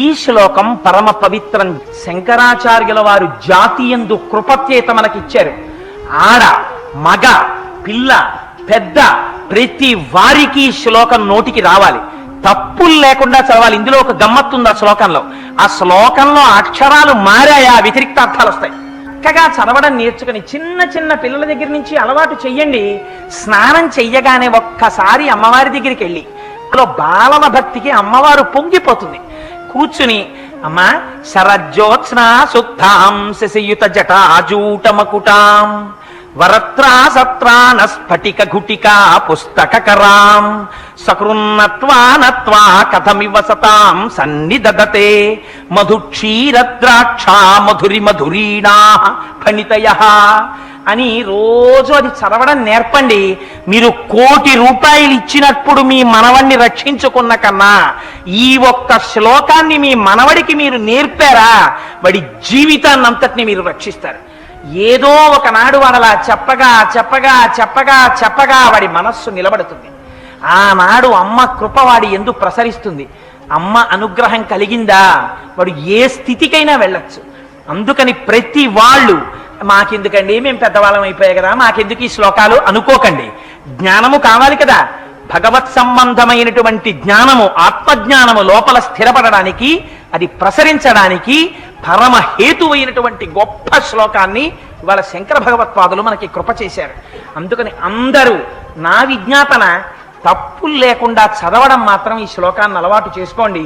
ఈ శ్లోకం పరమ పవిత్రం. శంకరాచార్యుల వారు జాతియందు కృపత్యేత మనకిచ్చారు. ఆడ మగ పిల్ల పెద్ద ప్రతి వారికి శ్లోకం నోటికి రావాలి, తప్పులు లేకుండా చదవాలి. ఇందులో ఒక గమ్మత్తుంది ఆ శ్లోకంలో. ఆ శ్లోకంలో అక్షరాలు మారాయా వ్యతిరిక్త అర్థాలు వస్తాయి. చక్కగా చదవడం నేర్చుకుని చిన్న చిన్న పిల్లల దగ్గర నుంచి అలవాటు చెయ్యండి. స్నానం చెయ్యగానే ఒక్కసారి అమ్మవారి దగ్గరికి వెళ్ళి బాలన భక్తికి అమ్మవారు పొంగిపోతుంది. కూర్చుని అమ్మా శరజ్యోత్స్నా శుద్ధాం శశయుత జటాజూటమకుటాం వరత్రా సత్రాన స్ఫటిక ఘుటికా పుస్తకరాం సకృన్నత్వా నత్వా కథమివ సతాం సన్నిదదతే మధుక్షీరద్రాక్షా మధురి మధురీణా ఫణితయః అని రోజు అది చదవడం నేర్పండి. మీరు 1,00,00,000 రూపాయలు ఇచ్చినప్పుడు మీ మనవణ్ణి రక్షించుకున్న కన్నా ఈ ఒక్క శ్లోకాన్ని మీ మనవడికి మీరు నేర్పారా, వాడి జీవితాన్ని అంతటిని మీరు రక్షిస్తారు. ఏదో ఒకనాడు వాడలా చెప్పగా చెప్పగా చెప్పగా చెప్పగా వాడి మనస్సు నిలబడుతుంది. ఆనాడు అమ్మ కృప వాడి ఎందు ప్రసరిస్తుంది. అమ్మ అనుగ్రహం కలిగిందా వాడు ఏ స్థితికైనా వెళ్ళొచ్చు. అందుకని ప్రతి వాళ్ళు మాకెందుకండి, మేము పెద్దవాళ్ళం అయిపోయాయి కదా, మాకెందుకు ఈ శ్లోకాలు అనుకోకండి. జ్ఞానము కావాలి కదా. భగవత్ సంబంధమైనటువంటి జ్ఞానము, ఆత్మజ్ఞానము లోపల స్థిరపడడానికి, అది ప్రసరించడానికి పరమ హేతువైనటువంటి గొప్ప శ్లోకాన్ని ఇవాళ శంకర భగవత్పాదులు మనకి కృప చేశారు. అందుకని అందరూ నా విజ్ఞాపన తప్పులు లేకుండా చదవడం మాత్రం ఈ శ్లోకాన్ని అలవాటు చేసుకోండి.